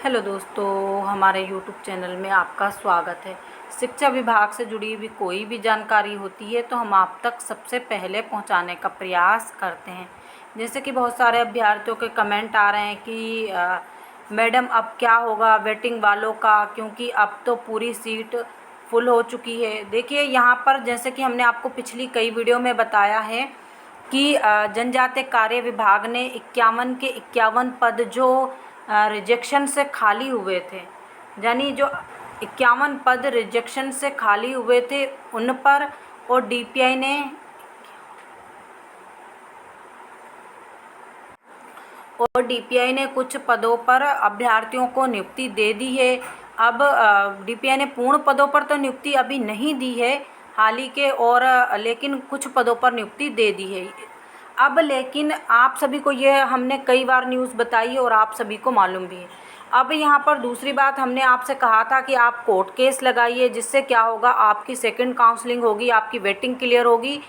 Hello दोस्तों, हमारे YouTube channel में आपका स्वागत है। शिक्षा विभाग से जुड़ी हुई कोई भी जानकारी होती है तो हम आप तक सबसे पहले पहुंचाने का प्रयास करते हैं। जैसे कि बहुत सारे अभ्यर्थियों के कमेंट आ रहे हैं कि मैडम अब क्या होगा वेटिंग वालों का, क्योंकि अब तो पूरी सीट फुल हो चुकी है। देखिए यहाँ पर जैसे कि हमने आपको पिछली कई वीडियो में बताया है कि जनजातीय कार्य विभाग ने 51 के 51 पद जो रिजेक्शन से खाली हुए थे, यानी जो 51 पद रिजेक्शन से खाली हुए थे उन पर और डीपीआई ने कुछ पदों पर अभ्यर्थियों को नियुक्ति दे दी है। अब डीपीआई ने पूर्ण पदों पर तो नियुक्ति अभी नहीं दी है हाल ही के, और लेकिन कुछ पदों पर नियुक्ति दे दी है। अब लेकिन आप सभी को यह हमने कई बार न्यूज़ बताई है और आप सभी को मालूम भी है। अब यहाँ पर दूसरी बात, हमने आपसे कहा था कि आप कोर्ट केस लगाइए, जिससे क्या होगा आपकी सेकंड काउंसलिंग होगी, आपकी वेटिंग क्लियर होगी।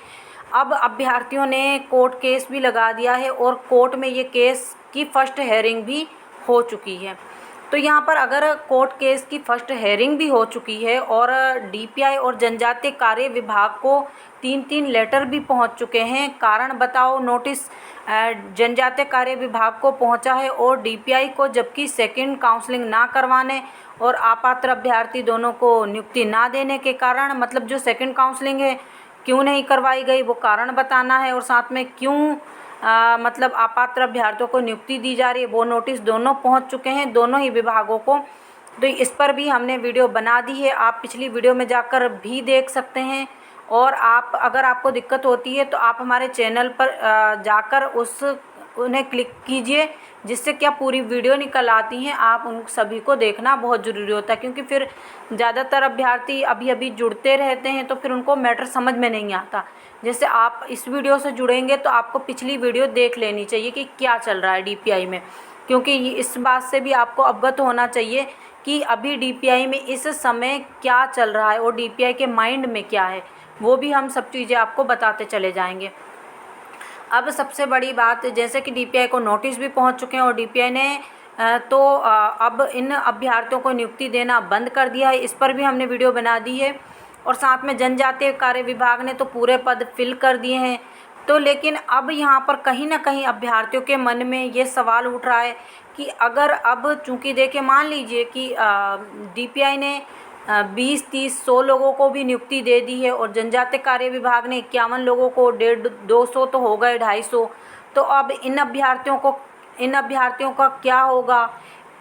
अब अभ्यर्थियों ने कोर्ट केस भी लगा दिया है और कोर्ट में ये केस की फर्स्ट हेयरिंग भी हो चुकी है। तो यहाँ पर अगर कोर्ट केस की फर्स्ट हेयरिंग भी हो चुकी है और डीपीआई और जनजातीय कार्य विभाग को 3-3 लेटर भी पहुँच चुके हैं, कारण बताओ नोटिस जनजातीय कार्य विभाग को पहुँचा है और डीपीआई को, जबकि सेकंड काउंसलिंग ना करवाने और अपात्र अभ्यर्थी दोनों को नियुक्ति ना देने के कारण, मतलब जो सेकंड काउंसलिंग है क्यों नहीं करवाई गई वो कारण बताना है, और साथ में क्यों मतलब अपात्र अभ्यर्थियों को नियुक्ति दी जा रही है वो नोटिस दोनों पहुंच चुके हैं, दोनों ही विभागों को। तो इस पर भी हमने वीडियो बना दी है, आप पिछली वीडियो में जाकर भी देख सकते हैं। और आप अगर आपको दिक्कत होती है तो आप हमारे चैनल पर जाकर उन्हें क्लिक कीजिए, जिससे क्या पूरी वीडियो निकल आती हैं। आप उन सभी को देखना बहुत ज़रूरी होता है, क्योंकि फिर ज़्यादातर अभ्यर्थी अभी अभी जुड़ते रहते हैं तो फिर उनको मैटर समझ में नहीं आता। जैसे आप इस वीडियो से जुड़ेंगे तो आपको पिछली वीडियो देख लेनी चाहिए कि क्या चल रहा है डीपीआई में, क्योंकि इस बात से भी आपको अवगत होना चाहिए कि अभी डीपीआई में इस समय क्या चल रहा है और डीपीआई के माइंड में क्या है, वो भी हम सब चीज़ें आपको बताते चले जाएंगे। अब सबसे बड़ी बात, जैसे कि डीपीआई को नोटिस भी पहुंच चुके हैं और डीपीआई ने अब इन अभ्यर्थियों को नियुक्ति देना बंद कर दिया है, इस पर भी हमने वीडियो बना दी है। और साथ में जनजातीय कार्य विभाग ने तो पूरे पद फिल कर दिए हैं। तो लेकिन अब यहाँ पर कहीं ना कहीं अभ्यर्थियों के मन में ये सवाल उठ रहा है कि अगर अब चूँकि देखिए मान लीजिए कि डीपीआई ने 20-30-100 लोगों को भी नियुक्ति दे दी है और जनजातीय कार्य विभाग ने 51 लोगों को, 150-200 तो हो गए, 250। तो अब इन अभ्यर्थियों का क्या होगा,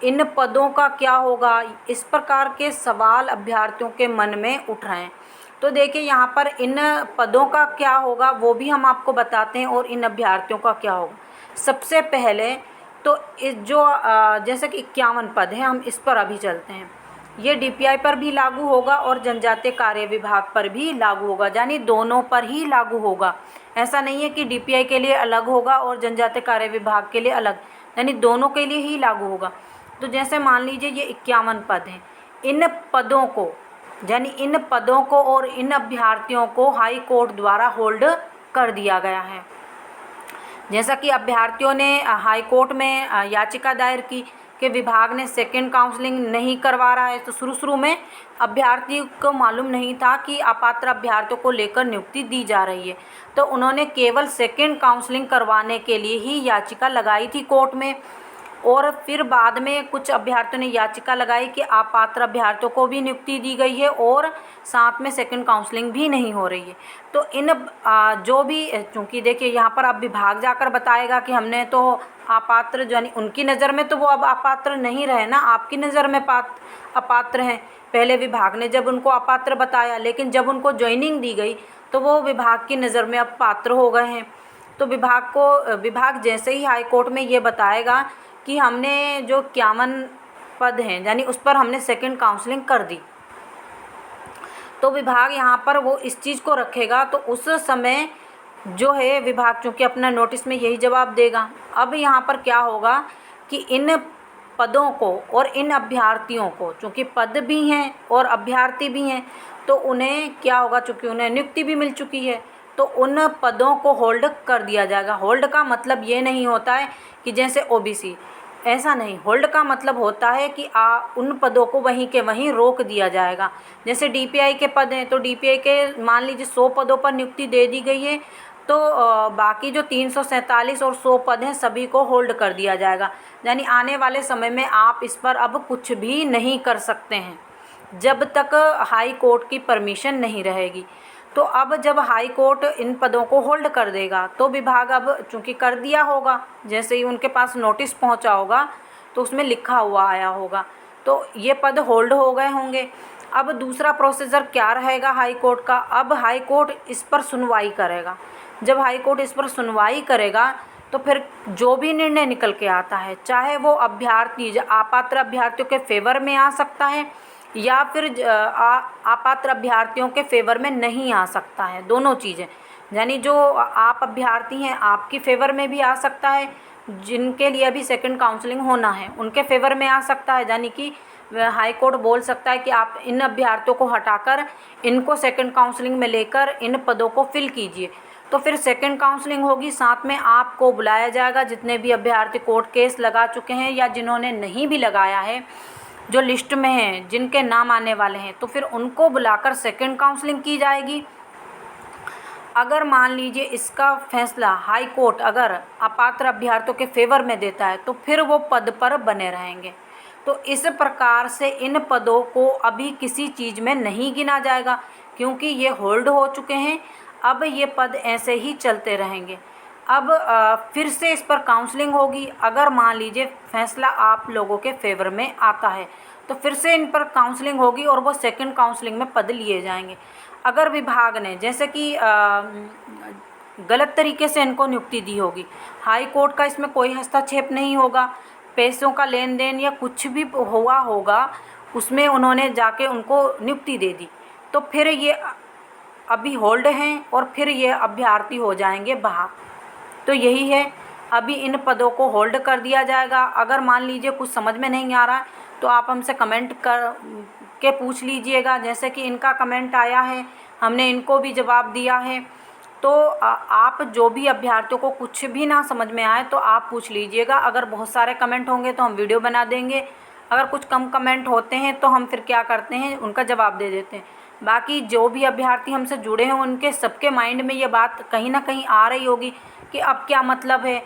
इन पदों का क्या होगा, इस प्रकार के सवाल अभ्यर्थियों के मन में उठ रहे हैं। तो देखिए यहाँ पर इन पदों का क्या होगा वो भी हम आपको बताते हैं और इन अभ्यर्थियों का क्या होगा। सबसे पहले तो इस जो जैसे कि 51 पद हैं, हम इस पर अभी चलते हैं। ये डीपीआई पर भी लागू होगा और जनजातीय कार्य विभाग पर भी लागू होगा, यानी दोनों पर ही लागू होगा। ऐसा नहीं है कि डीपीआई के लिए अलग होगा और जनजातीय कार्य विभाग के लिए अलग, यानी दोनों के लिए ही लागू होगा। तो जैसे मान लीजिए ये 51 पद हैं, इन पदों को, यानी इन पदों को और इन अभ्यर्थियों को हाई कोर्ट द्वारा होल्ड कर दिया गया है। जैसा कि अभ्यर्थियों ने हाई कोर्ट में याचिका दायर की कि विभाग ने सेकंड काउंसलिंग नहीं करवा रहा है, तो शुरू में अभ्यर्थी को मालूम नहीं था कि अपात्र अभ्यर्थियों को लेकर नियुक्ति दी जा रही है, तो उन्होंने केवल सेकंड काउंसलिंग करवाने के लिए ही याचिका लगाई थी कोर्ट में। और फिर बाद में कुछ अभ्यर्थियों ने याचिका लगाई कि अपात्र अभ्यर्थियों को भी नियुक्ति दी गई है और साथ में सेकंड काउंसलिंग भी नहीं हो रही है। तो इन जो भी, चूँकि देखिए यहाँ पर अब विभाग जाकर बताएगा कि हमने तो अपात्र, यानी उनकी नज़र में तो वो अब अपात्र नहीं रहे ना, आपकी नज़र में अपात्र हैं। पहले विभाग ने जब उनको अपात्र बताया, लेकिन जब उनको ज्वाइनिंग दी गई तो वो विभाग की नज़र में अब पात्र हो गए हैं। तो विभाग जैसे ही हाई कोर्ट में ये बताएगा कि हमने जो 51 पद हैं, यानी उस पर हमने सेकंड काउंसलिंग कर दी, तो विभाग यहाँ पर वो इस चीज़ को रखेगा। तो उस समय जो है विभाग चूँकि अपना नोटिस में यही जवाब देगा। अब यहाँ पर क्या होगा कि इन पदों को और इन अभ्यर्थियों को, चूँकि पद भी हैं और अभ्यर्थी भी हैं, तो उन्हें क्या होगा, चूँकि उन्हें नियुक्ति भी मिल चुकी है, तो उन पदों को होल्ड कर दिया जाएगा। होल्ड का मतलब ये नहीं होता है कि जैसे ओबीसी ऐसा नहीं, होल्ड का मतलब होता है कि उन पदों को वहीं के वहीं रोक दिया जाएगा। जैसे डीपीआई के पद हैं तो डीपीआई के मान लीजिए 100 पदों पर नियुक्ति दे दी गई है, तो बाकी जो 347 और 100 पद हैं सभी को होल्ड कर दिया जाएगा। यानी आने वाले समय में आप इस पर अब कुछ भी नहीं कर सकते हैं जब तक हाई कोर्ट की परमिशन नहीं रहेगी। तो अब जब हाई कोर्ट इन पदों को होल्ड कर देगा तो विभाग अब चूँकि कर दिया होगा, जैसे ही उनके पास नोटिस पहुंचा होगा तो उसमें लिखा हुआ आया होगा, तो ये पद होल्ड हो गए होंगे। अब दूसरा प्रोसीजर क्या रहेगा हाई कोर्ट का? अब हाई कोर्ट इस पर सुनवाई करेगा। जब हाई कोर्ट इस पर सुनवाई करेगा तो फिर जो भी निर्णय निकल के आता है, चाहे वो अभ्यर्थी अपात्र अभ्यर्थियों के फेवर में आ सकता है या फिर अपात्र अभ्यर्थियों के फेवर में नहीं आ सकता है, दोनों चीज़ें। यानी जो आप अभ्यर्थी हैं आपकी फेवर में भी आ सकता है, जिनके लिए अभी सेकंड काउंसलिंग होना है उनके फेवर में आ सकता है। यानी कि हाई कोर्ट बोल सकता है कि आप इन अभ्यर्थियों को हटाकर इनको सेकंड काउंसलिंग में लेकर इन पदों को फिल कीजिए। तो फिर सेकंड काउंसलिंग होगी, साथ में आपको बुलाया जाएगा। जितने भी अभ्यर्थी कोर्ट केस लगा चुके हैं या जिन्होंने नहीं भी लगाया है, जो लिस्ट में हैं, जिनके नाम आने वाले हैं, तो फिर उनको बुलाकर सेकंड काउंसलिंग की जाएगी। अगर मान लीजिए इसका फैसला हाई कोर्ट अगर अपात्र अभ्यर्थियों के फेवर में देता है तो फिर वो पद पर बने रहेंगे। तो इस प्रकार से इन पदों को अभी किसी चीज़ में नहीं गिना जाएगा क्योंकि ये होल्ड हो चुके हैं। अब ये पद ऐसे ही चलते रहेंगे। अब फिर से इस पर काउंसलिंग होगी। अगर मान लीजिए फैसला आप लोगों के फेवर में आता है तो फिर से इन पर काउंसलिंग होगी और वो सेकंड काउंसलिंग में पद लिए जाएंगे। अगर विभाग ने जैसे कि गलत तरीके से इनको नियुक्ति दी होगी, हाई कोर्ट का इसमें कोई हस्तक्षेप नहीं होगा, पैसों का लेन देन या कुछ भी हुआ होगा उसमें उन्होंने जाके उनको नियुक्ति दे दी, तो फिर ये अभी होल्ड हैं और फिर ये अभ्यर्थी हो जाएंगे बाहर। तो यही है, अभी इन पदों को होल्ड कर दिया जाएगा। अगर मान लीजिए कुछ समझ में नहीं आ रहा है तो आप हमसे कमेंट कर के पूछ लीजिएगा। जैसे कि इनका कमेंट आया है, हमने इनको भी जवाब दिया है। तो आप जो भी अभ्यर्थियों को कुछ भी ना समझ में आए तो आप पूछ लीजिएगा। अगर बहुत सारे कमेंट होंगे तो हम वीडियो बना देंगे, अगर कुछ कम कमेंट होते हैं तो हम फिर क्या करते हैं, उनका जवाब दे देते हैं। बाकी जो भी अभ्यर्थी हमसे जुड़े हैं उनके सबके माइंड में ये बात कहीं ना कहीं आ रही होगी कि अब क्या मतलब है,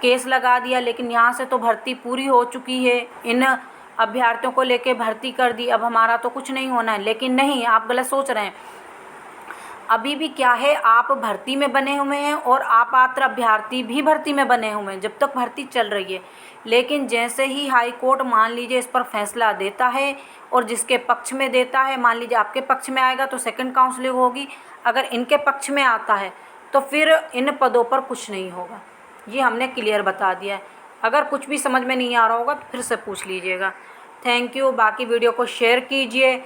केस लगा दिया लेकिन यहाँ से तो भर्ती पूरी हो चुकी है, इन अभ्यर्थियों को लेके भर्ती कर दी, अब हमारा तो कुछ नहीं होना है। लेकिन नहीं, आप गलत सोच रहे हैं। अभी भी क्या है, आप भर्ती में बने हुए हैं और अपात्र अभ्यर्थी भी भर्ती में बने हुए हैं जब तक भर्ती चल रही है। लेकिन जैसे ही हाई कोर्ट मान लीजिए इस पर फैसला देता है और जिसके पक्ष में देता है, मान लीजिए आपके पक्ष में आएगा तो सेकंड काउंसलिंग होगी, अगर इनके पक्ष में आता है तो फिर इन पदों पर कुछ नहीं होगा। ये हमने क्लियर बता दिया है। अगर कुछ भी समझ में नहीं आ रहा होगा तो फिर से पूछ लीजिएगा। Thank you. बाकी वीडियो को शेयर कीजिए।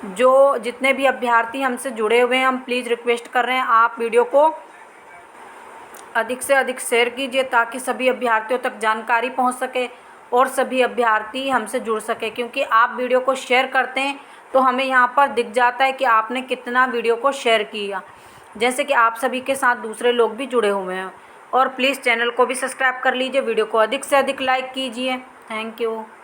जो जितने भी अभ्यर्थी हमसे जुड़े हुए हैं, हम प्लीज़ रिक्वेस्ट कर रहे हैं आप वीडियो को अधिक से अधिक शेयर कीजिए ताकि सभी अभ्यर्थियों तक जानकारी पहुंच सके और सभी अभ्यर्थी हमसे जुड़ सके। क्योंकि आप वीडियो को शेयर करते हैं तो हमें यहाँ पर दिख जाता है कि आपने कितना वीडियो को शेयर किया, जैसे कि आप सभी के साथ दूसरे लोग भी जुड़े हुए हैं। और प्लीज़ चैनल को भी सब्सक्राइब कर लीजिए, वीडियो को अधिक से अधिक लाइक कीजिए। Thank you.